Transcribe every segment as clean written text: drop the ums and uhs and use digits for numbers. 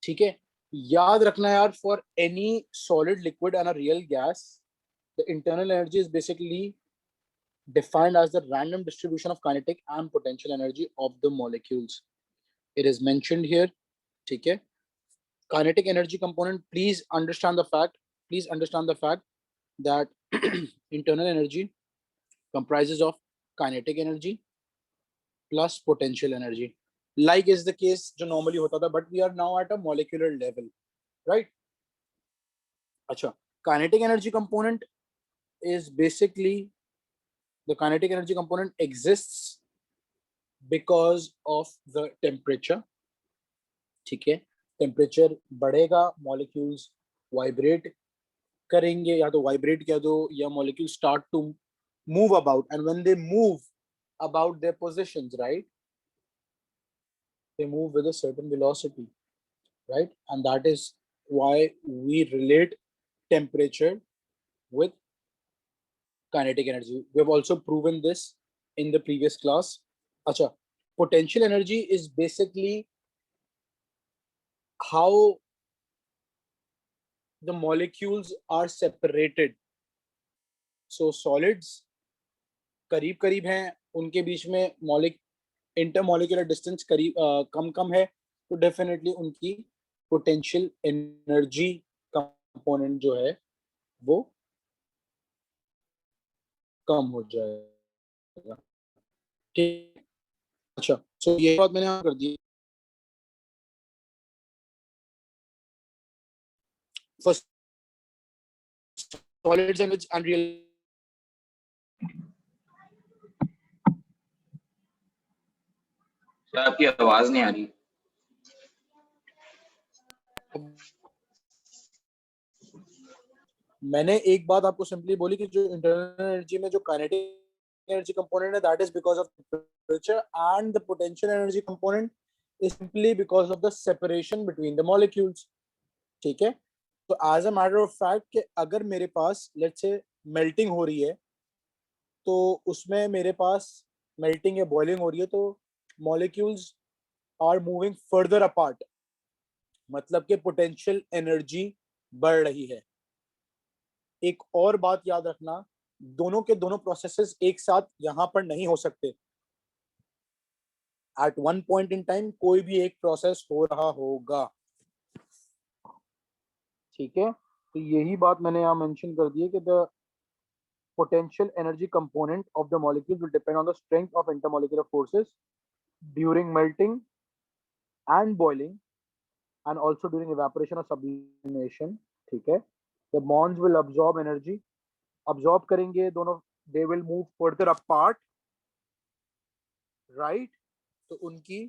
ठीक है, याद रखना यार, for any solid, liquid and a real gas, the internal energy is basically defined as the random distribution of kinetic and potential energy of the molecules. It is mentioned here. ठीक है, kinetic energy component, please understand the fact that internal energy comprises of kinetic energy plus potential energy, like is the case जो normally होता था, but we are now at a molecular level, right? अच्छा, kinetic energy component is basically, the kinetic energy component exists because of the temperature. ठीक है, temperature बढ़ेगा, molecules vibrate करेंगे, या तो वाइब्रेट कह दो, या molecule start to move about, and when they move about their positions, right, they move with a certain velocity, right, and that is why we relate temperature with kinetic energy. We have also proven this in the previous class. Acha, potential energy is basically how the molecules are separated. So solids करीब करीब हैं, उनके बीच में intermolecular distance करीब कम कम है, तो definitely उनकी potential energy component जो है वो कम हो जाएगा। ठीक, अच्छा, सो ये बात मैंने यहाँ कर दी। फर्स्ट, सॉलिड्स एंड अनरियल, आपकी आवाज नहीं आ रही। मैंने एक बात आपको सिंपली बोली कि जो इंटरनल एनर्जी में जो काइनेटिक एनर्जी कंपोनेंट है, that is because of temperature, and the potential energy component is simply because of the separation between the molecules. ठीक है, तो as a matter of fact कि अगर मेरे पास लेट्स से मेल्टिंग हो रही है, तो उसमें मेरे पास मेल्टिंग या बॉइलिंग हो रही है, तो molecules are moving further apart, मतलब कि पोटेंशियल एनर्जी बढ़ रही है। एक और बात याद रखना, दोनों के दोनों प्रोसेसेस एक साथ यहां पर नहीं हो सकते। At one point in time कोई भी एक प्रोसेस हो रहा होगा। ठीक है, तो यही बात मैंने यहाँ मेंशन कर दी है कि the potential energy component of the molecule will depend on the strength of intermolecular forces during melting and boiling, and also during evaporation or sublimation. ठीक है, the bonds will absorb energy, absorb करेंगे दोनों, they will move further apart, right, तो उनकी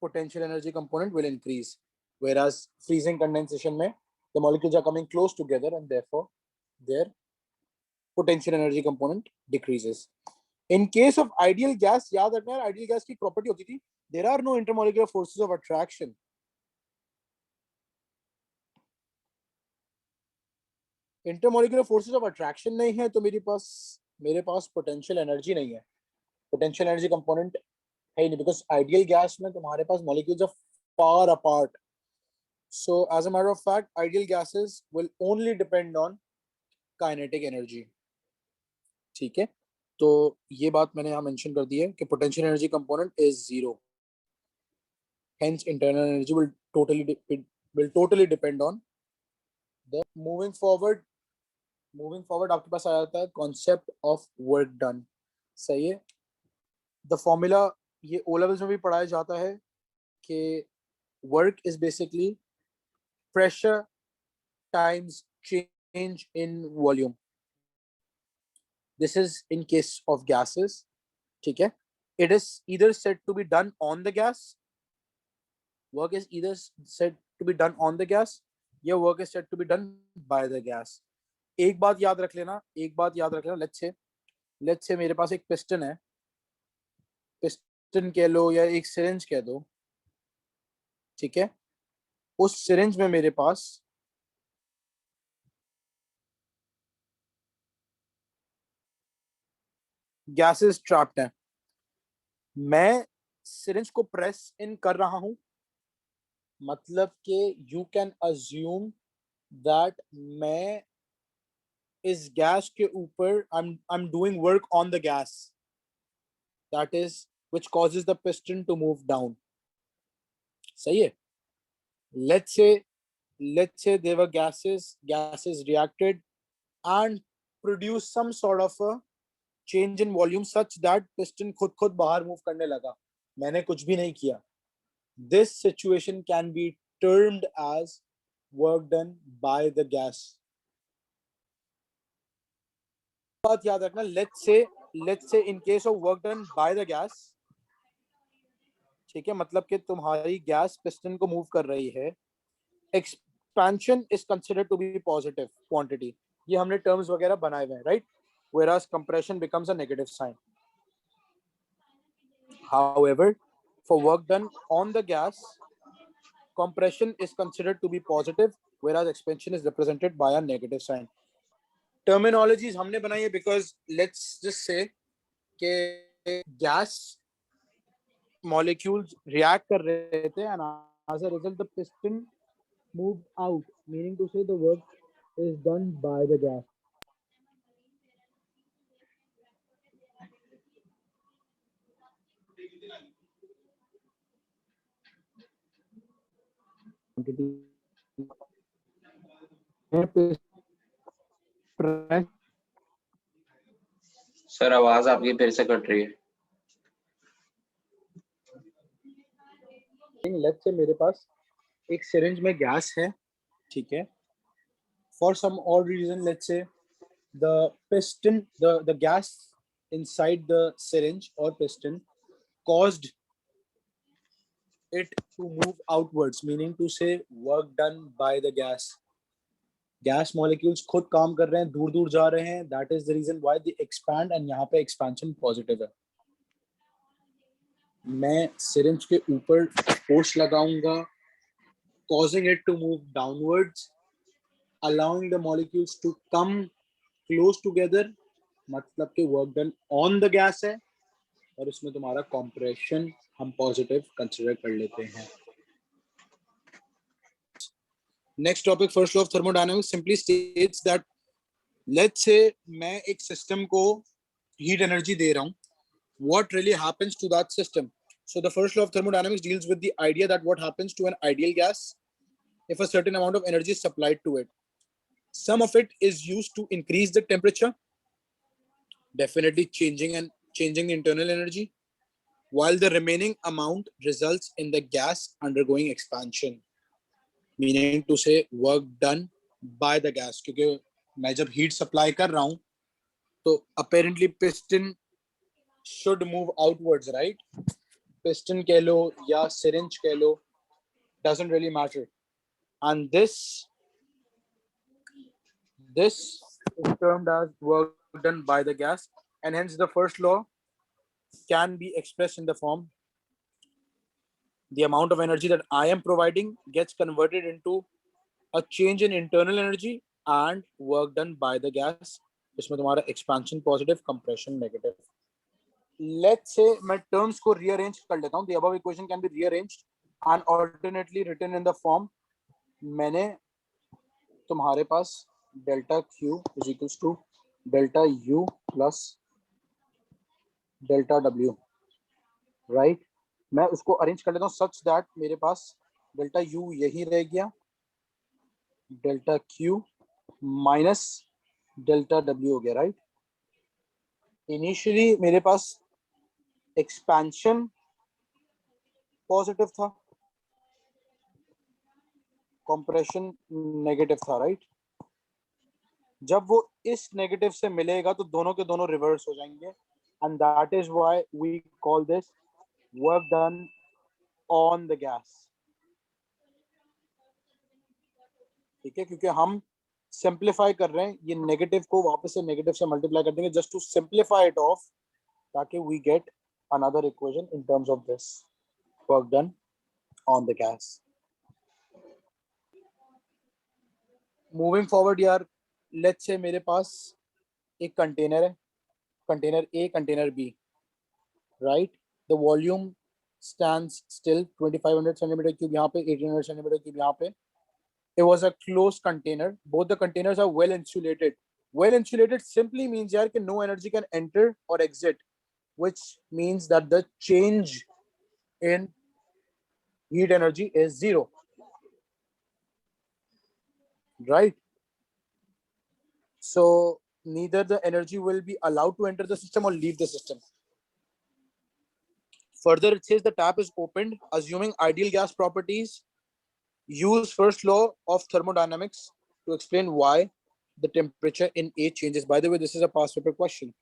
potential energy component will increase, whereas freezing condensation में the molecules are coming close together and therefore their potential energy component decreases. In case of ideal gas, याद रखना है, ideal gas की property होती थी, there are no intermolecular forces of attraction. Intermolecular forces of attraction नहीं है, तो मेरे पास पोटेंशियल एनर्जी नहीं है, पोटेंशियल एनर्जी कंपोनेंट है ही नहीं, बिकॉज आइडियल गैस में तुम्हारे पास molecules are far apart. So as a matter of fact, ideal gases will only depend on kinetic energy. ठीक है, तो ये बात मैंने यहाँ मेंशन कर दी है कि potential energy component is zero, hence internal energy will totally depend on the moving forward. आपके पास आ जाता है कॉन्सेप्ट ऑफ वर्क डन. सही है, द फॉर्मूला ये ओ लेवल्स में भी पढ़ाया जाता है कि work is basically pressure times change in volume. This is in case of gases. ठीक है, it is either said to be done on the gas, work is either said to be done on the gas, या work is said to be done by the gas. एक बात याद रख लेना, let's say मेरे पास एक piston है, piston कह लो या एक सिरिंज कह दो. ठीक है, उस सिरिंज में मेरे पास गैसेस ट्रैप्ड हैं. मैं सिरिंज को प्रेस इन कर रहा हूं, मतलब कि यू कैन अज्यूम दैट मैं इस गैस के ऊपर I am doing work on the gas, that is which causes the piston to move down. सही है. Let's say there were gases reacted and produce some sort of a change in volume such that piston खुद बाहर move करने लगा. मैंने कुछ भी नहीं किया. This situation can be termed as work done by the gas. बात याद रखना. Let's say in case of work done by the gas, ठीक है, मतलब कि तुम्हारी गैस पिस्टन को मूव कर रही है. Expansion is considered to be positive quantity. ये हमने terms वगैरह बनाए हुए हैं, right? Whereas compression becomes a negative sign. However, for work done on the gas, compression is considered to be positive, whereas expansion is represented by a negative sign. Terminologies हमने बनाई है because let's just say कि gas molecules react कर रहे थे and as a result the piston moved out, meaning to say the work is done by the gas. Sir आवाज आपकी फिर से कट रही है. लेट्स से मेरे पास एक सिरिंज में गैस है, ठीक है. फॉर सम और reason let's say the piston the gas inside the syringe or piston caused it to move outwards, meaning to say work done by the gas. Gas molecules खुद काम कर रहे हैं, दूर दूर जा रहे हैं. That is the reason why they expand and यहाँ पे एक्सपेंशन पॉजिटिव है. मैं सिरिंज के ऊपर फोर्स लगाऊंगा, causing it to move downwards, allowing the molecules to come close together, मतलब कि work done on the gas है. और इसमें तुम्हारा कंप्रेशन हम पॉजिटिव कंसीडर कर लेते हैं. Next topic, first law of thermodynamics simply states that let's say मैं एक सिस्टम को हीट एनर्जी दे रहा हूं. what really happens to that system? So the first law of thermodynamics deals with the idea that what happens to an ideal gas if a certain amount of energy is supplied to it. Some of it is used to increase the temperature, definitely changing the internal energy, while the remaining amount results in the gas undergoing expansion, meaning to say work done by the gas. क्योंकि मैं जब heat supply कर रहा हूँ तो apparently piston should move outwards, right? Piston कह लो या syringe कह लो, doesn't really matter. And this is termed as work done by the gas, and hence the first law can be expressed in the form the amount of energy that I am providing gets converted into a change in internal energy and work done by the gas. इसमें तुम्हारा expansion positive, compression negative. Let's say मैं terms को rearrange कर लेता हूँ. The above equation can be rearranged and alternately written in the form मैंने तुम्हारे पास delta Q is equals to delta U plus delta W, right? मैं उसको arrange कर लेता हूँ such that मेरे पास delta U यही रह गया, delta Q minus delta W हो गया, right? इनिशियली मेरे पास एक्सपेंशन पॉजिटिव था, कंप्रेशन नेगेटिव था, राइट? जब वो इस नेगेटिव से मिलेगा तो दोनों के दोनों रिवर्स हो जाएंगे, and that is why we call this work done on the gas. ठीक है, क्योंकि हम सिंप्लीफाई कर रहे हैं, ये नेगेटिव को वापस से नेगेटिव से मल्टीप्लाई कर देंगे just to simplify it off, ताकि we get another equation in terms of this work done on the gas. Moving forward यार, let's say मेरे पास एक कंटेनर है, container A, container B, right? The volume stands still, 2500 centimeter cube यहाँ पे, 1800 centimeter cube यहाँ पे. It was a closed container. Both the containers are well insulated. Well insulated simply means यार कि no energy can enter or exit, which means that the change in heat energy is zero. Right? So neither the energy will be allowed to enter the system or leave the system. Further, it says the tap is opened, assuming ideal gas properties. Use first law of thermodynamics to explain why the temperature in A changes. By the way, this is a past paper question.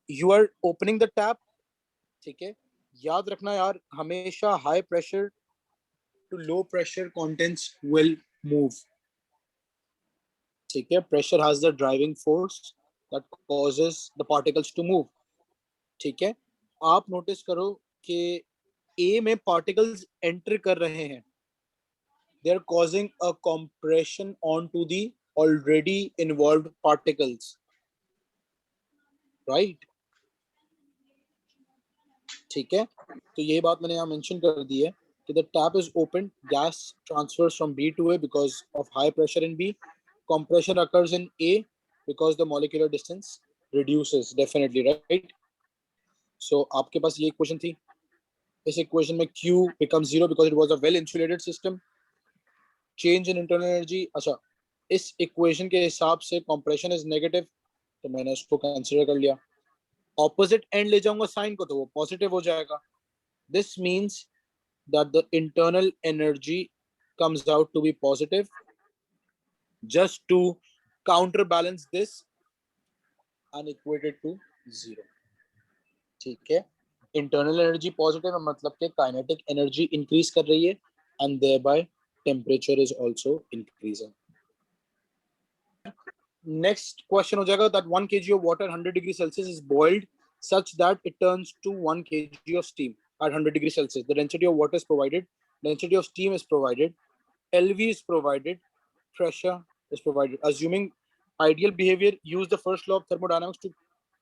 You are opening the tap, ठीक है? याद रखना यार, हमेशा high pressure to low pressure contents will move. ठीक है? Pressure has the driving force that causes the particles to move. ठीक है? आप नोटिस करो कि A में particles enter कर रहे हैं. They are causing a compression onto the already involved particles, right? ठीक है, तो ये बात मैंने यहाँ मेंशन कर दी है कि the tap is open, gas transfers from B to A because of high pressure in B, compression occurs in A because the molecular distance reduces, definitely, right? So आपके पास ये इक्वेशन थी, इस इक्वेशन में Q becomes 0 because it was a well insulated system. Change in internal energy, अच्छा, इस equation के हिसाब से कंप्रेशन इज नेगेटिव, तो मैंने उसको कंसीडर कर लिया. ऑपोजिट एंड ले जाऊंगा साइन को तो वो पॉजिटिव हो जाएगा. This means that the internal energy comes out to be positive just to counterbalance this and equate it to 0. ठीक है, इंटरनल एनर्जी पॉजिटिव है मतलब कि काइनेटिक एनर्जी इंक्रीज कर रही है and thereby temperature is also increasing. Next question हो जाएगा that 1 kg of water 100 degrees Celsius is boiled such that it turns to 1 kg of steam at 100 degrees Celsius. The density of water is provided, density of steam is provided, LV is provided, pressure is provided. Assuming ideal behavior, use the first law of thermodynamics to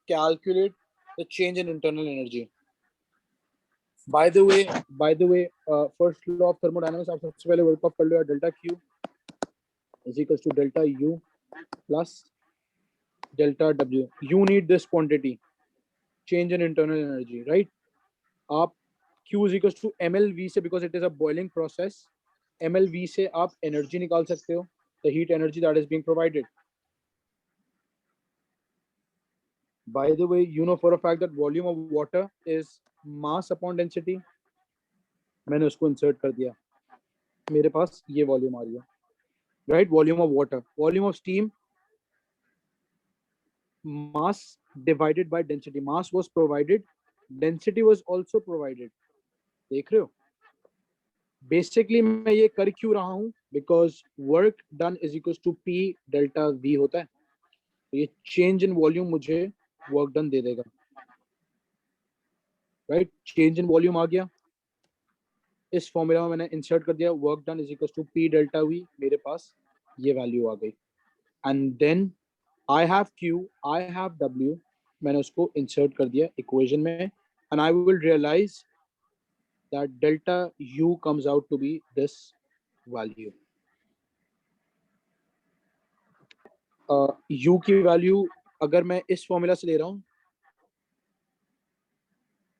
calculate the change in internal energy. By the way, first law of thermodynamics आप सबसे पहले work of कर लो. Delta Q is equals to delta U plus delta W. You need this quantity, change in internal energy, right? आप Q is equals to MLV से, because it is a boiling process, MLV से आप energy निकाल सकते हो, the heat energy that is being provided. By the way, you know for a fact that volume of water is mass upon density. मैंने उसको insert कर दिया, मेरे पास ये volume आ रही है, right? Volume of water, volume of steam, mass divided by density. Mass was provided, density was also provided. देख रहे हो? बेसिकली मैं ये कर क्यों रहा हूं? Because work done is equal to P delta V होता है, तो ये चेंज इन वॉल्यूम मुझे वर्क डन दे देगा, राइट? चेंज इन वॉल्यूम आ गया, इस फॉर्मूला में मैंने इंसर्ट कर दिया, work done is equal to P delta V, मेरे पास ये वैल्यू आ गई. And then I have Q, I have W, मैंने उसको इंसर्ट कर दिया इक्वेशन में, and I will realise that delta U comes out to be this value. U की वैल्यू अगर मैं इस फॉर्मूला से ले रहा हूँ,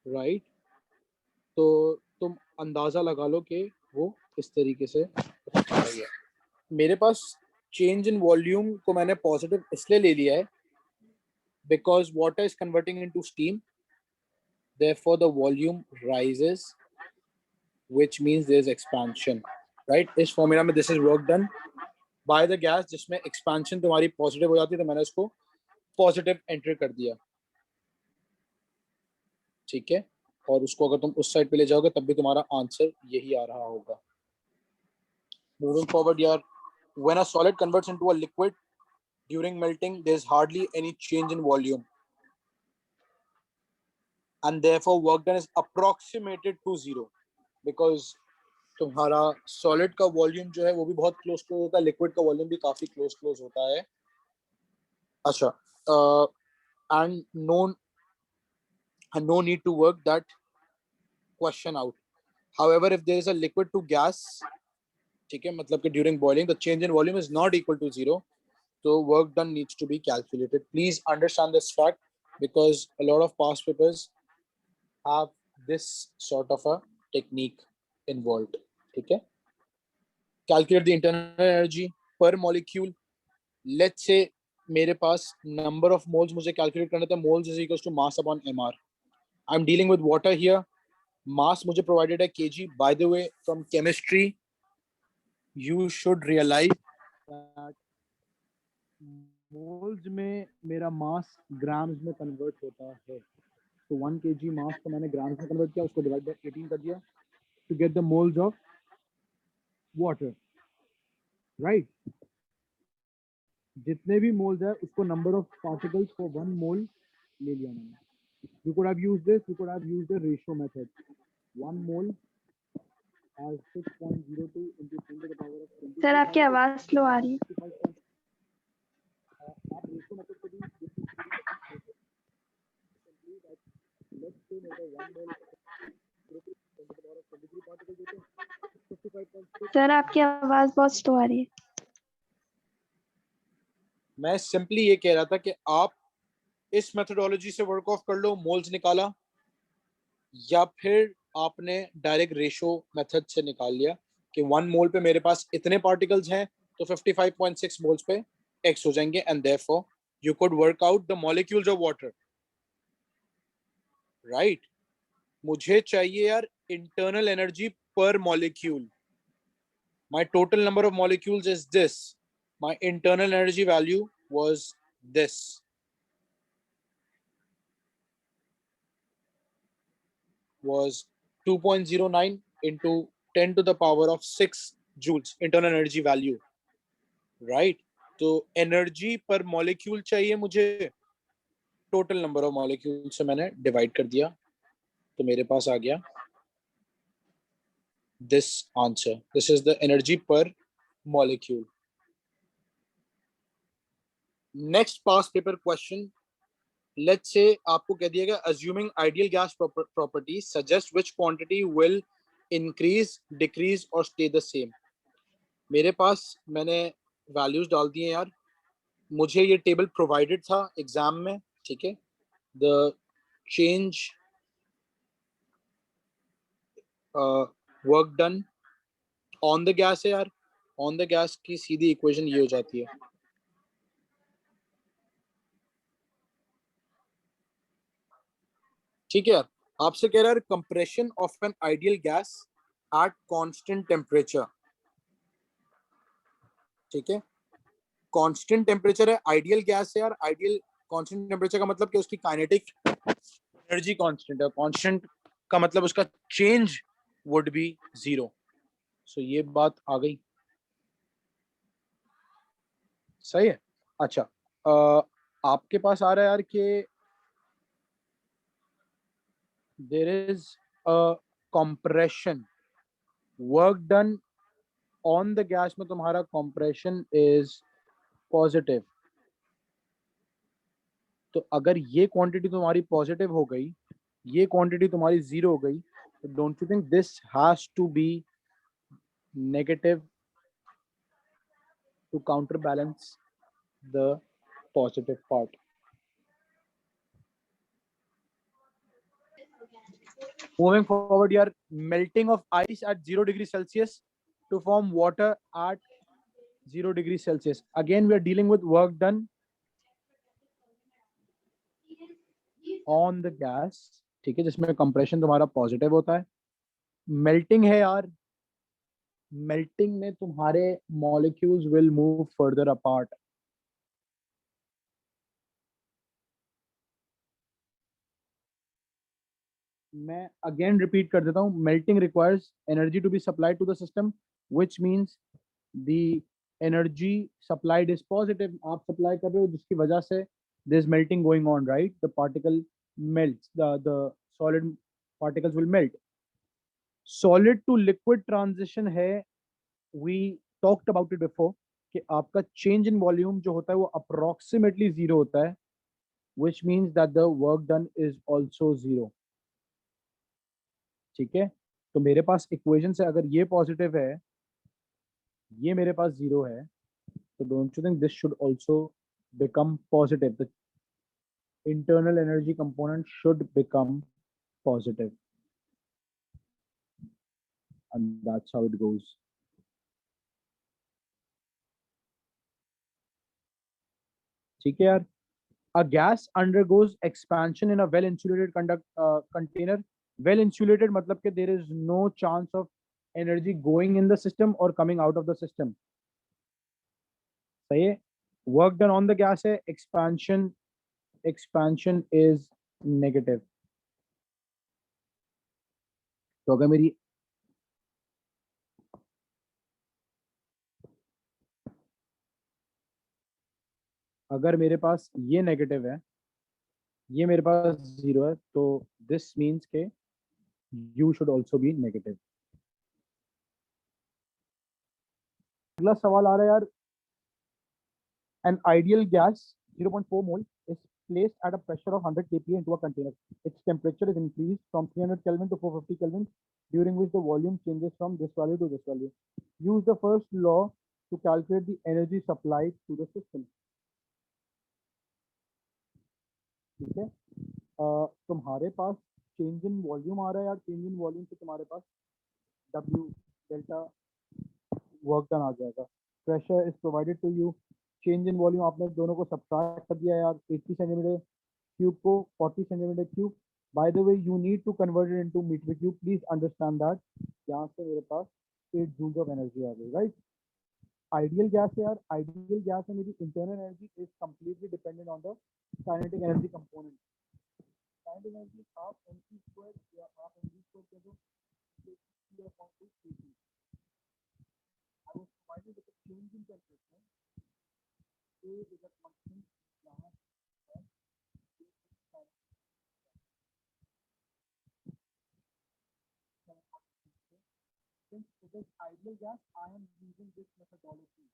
राइट, तो तुम अंदाजा लगा लो कि वो इस तरीके से है. मेरे पास चेंज इन वॉल्यूम को मैंने पॉजिटिव इसलिए ले लिया है because water is converting into steam, therefore the volume rises, which means there is expansion, right? इस फॉर्मूला में this is work done by the gas, जिसमें expansion तुम्हारी पॉजिटिव हो जाती है, तो मैंने उसको पॉजिटिव एंटर कर दिया, ठीक है? और उसको अगर तुम उस साइड पे ले जाओगे तब भी तुम्हारा आंसर यही आ रहा होगा. Moving forward, यार, when a solid converts into a liquid during melting, there is hardly any change in volume, and therefore work done is approximated to 0, because तुम्हारा सॉलिड का वॉल्यूम जो है वो भी बहुत क्लोज होता है, लिक्विड का वॉल्यूम भी काफी क्लोज होता है. अच्छा, and no need to work that question out. However, if there is a liquid to gas, ठीक है, मतलब कि during boiling the change in volume is not equal to 0, so work done needs to be calculated. Please understand this fact because a lot of past papers have this sort of a technique involved. ठीक है, calculate the internal energy per molecule. Let's say मेरे पास number of moles मुझे calculate करना था, moles is equals to mass upon mr. I'm dealing with water here. Mass मुझे provided है kg. By the way, from chemistry you should realize that moles में मेरा mass grams में convert होता है. तो 1 kg mass को मैंने grams में convert किया, उसको divide by 18 कर दिया to get the moles of water, right? जितने भी moles है उसको number of particles for 1 mole ले लिया मैंने. You could have used this. You could have used the ratio method. 1 mole has 6.02 into 10 to the power of 20. Sir आपकी आवाज slow आ रही है. आप ratio method को भी let's say मेरा 1 mole 10 to the power of 23 particles होते हैं. 55.6. सर आपकी आवाज बहुत स्लो आ रही है. मैं सिंपली ये कह रहा था कि आप इस मेथोडोलॉजी से वर्क ऑफ कर लो, मोल्स निकाला, या फिर आपने डायरेक्ट रेशो मेथड से निकाल लिया कि 1 मोल पे मेरे पास इतने पार्टिकल्स हैं तो 55.6 मोल्स पे x हो जाएंगे and therefore you could work out the molecules of water, right? मुझे चाहिए यार internal energy per molecule. My total number of molecules is this, my internal energy value was this. Was 2.09 into 10 to the power of 6 joules internal energy value, right? तो energy per molecule चाहिए मुझे, total number of molecule से मैंने divide कर दिया तो मेरे पास आ गया this answer. This is the energy per molecule. Next past paper question. Let's say आपको कह दिया गया assuming ideal gas properties suggest which quantity will increase, decrease or stay the same. मेरे पास मैंने values डाल दिए यार. मुझे ये टेबल प्रोवाइडेड था एग्जाम में, ठीक है. The change work done on the gas है यार. On the gas की सीधी इक्वेशन ये हो जाती है. ठीक है, आपसे कह रहा है compression of N ideal gas at constant temperature. ठीक है, कांस्टेंट टेम्परेचर है, आइडियल गैस है यार. आइडियल कांस्टेंट टेम्परेचर का मतलब कि उसकी काइनेटिक एनर्जी कांस्टेंट है. कांस्टेंट का मतलब उसका चेंज वुड बी 0. सो ये बात आ गई, सही है. अच्छा, आपके पास आ रहा है यार कि there is a compression work done on the gas में तुम्हारा compression is positive. तो अगर ये क्वांटिटी तुम्हारी पॉजिटिव हो गई, ये क्वांटिटी तुम्हारी 0 हो गई, तो don't you think this has to be negative to counterbalance the positive part? Moving forward, your melting of ice at 0 degrees Celsius to form water at 0 degrees Celsius. Again, we are dealing with work done on the gas, ठीक है, जिसमें compression तुम्हारा positive होता है. Melting है यार, melting में तुम्हारे molecules will move further apart. मैं again repeat कर देता हूँ. Melting requires energy to be supplied to the system, which means the energy supplied is positive. आप supply कर रहे हो जिसकी वजह से there's melting going on, right? The particle melts, the solid particles will melt. Solid to liquid transition है, we talked about it before, कि आपका change in volume जो होता है वो approximately 0 होता है, which means that the work done is also 0. ठीक है, तो मेरे पास इक्वेशन से अगर ये पॉजिटिव है, ये मेरे पास 0 है, तो don't you think this should also become positive? The internal energy component should become positive, and that's how it goes. ठीक है यार. A gas undergoes expansion in a well insulated container. Well insulated मतलब कि there is no chance of energy going in the system or coming out of the system. सही है. Work done on the gas है, expansion is negative. तो अगर मेरी अगर मेरे पास ये नेगेटिव है, ये मेरे पास 0 है, तो दिस मीन्स के you should also be negative. अगला सवाल आ रहा है यार. An ideal gas 0.4 mole is placed at a pressure of 100 kPa into a container. Its temperature is increased from 300 Kelvin to 450 Kelvin, during which the volume changes from this value to this value. Use the first law to calculate the energy supplied to the system. ठीक है. तुम्हारे पास change in volume आ रहा है यार. Change in volume से तुम्हारे पास W डेल्टा वर्क डन आ जाएगा. Pressure is provided to you. Change in volume आपने दोनों को सब्ट्रैक्ट कर दिया यार. 80 सेंटीमीटर क्यूब को 40 centimetre cube. By the way you need to convert it into metre cube. Please understand that. यहाँ से मेरे पास 8 जूल ऑफ एनर्जी आ गई. राइट. आइडियल गैस है यार. आइडियल गैस में मेरी internal energy is completely dependent on the kinetic energy component. Kinetic energy half mc square या हाफ mv स्क्वायर कह दो. I was provided with a change in temperature. A is a constant. यहाँ since it is ideal gas, I am using this methodology.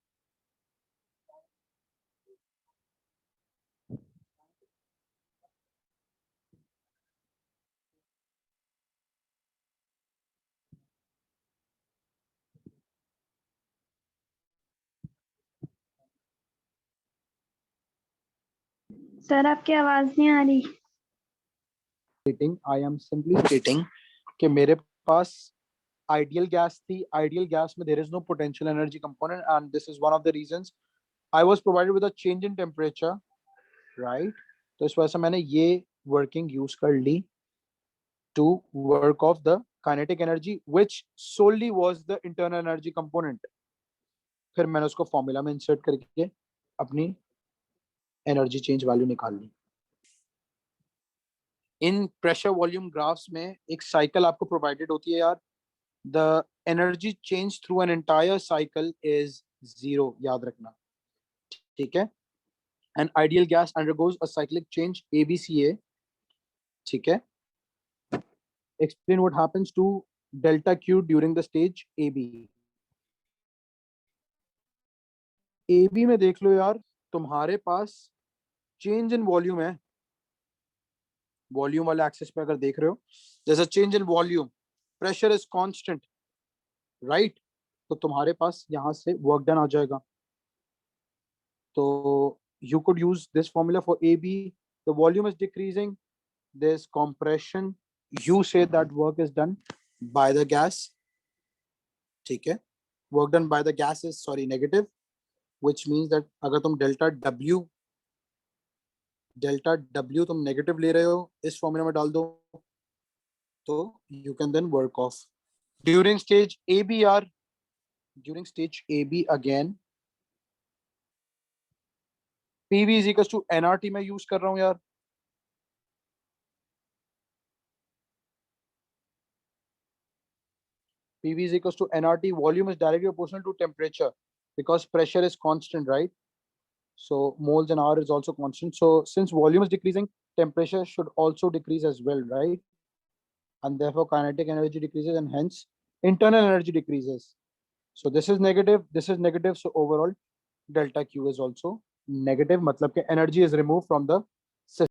Sir आपकी आवाज नहीं आ रही. I am simply stating कि मेरे पास ideal gas थी. Ideal gas में there is no potential energy component, and this is one of the reasons I was provided with a change in temperature, right? तो इस वजह से मैंने ये working use कर ली to work off the kinetic energy, which solely was the internal energy component. फिर मैंने उसको फॉर्मूला में इंसर्ट करके अपनी एनर्जी चेंज वैल्यू निकाल ली. इन प्रेशर वॉल्यूम ग्राफ्स में एक साइकिल आपको प्रोवाइडेड होती है यार. The energy change through an entire cycle is 0. याद रखना. ठीक है. An ideal gas undergoes a cyclic change ABCA. ठीक है. Explain what happens to delta Q during the stage AB. AB में देख लो यार, तुम्हारे पास चेंज इन वॉल्यूम है. वॉल्यूम वाले एक्सिस पे अगर देख रहे हो, जैसे change in volume, pressure is constant, right. तो तुम्हारे पास यहां से वर्क डन आ जाएगा. तो you could use this formula for AB. The volume is decreasing, there's compression, you say that work is done by the gas. ठीक है. Work done by the gas is negative, which means that अगर तुम delta W तुम negative ले रहे हो, इस formula में डाल दो, तो you can then work off. During stage AB यार, during stage AB again, PV is equals to nRT मैं यूज कर रहा हूं यार. PV is equals to nRT. Volume is directly proportional to temperature because pressure is constant, right? So moles and R is also constant. So since volume is decreasing, temperature should also decrease as well, right? And therefore kinetic energy decreases and hence internal energy decreases. So this is negative, this is negative. So overall delta Q is also negative. मतलब कि energy is removed from the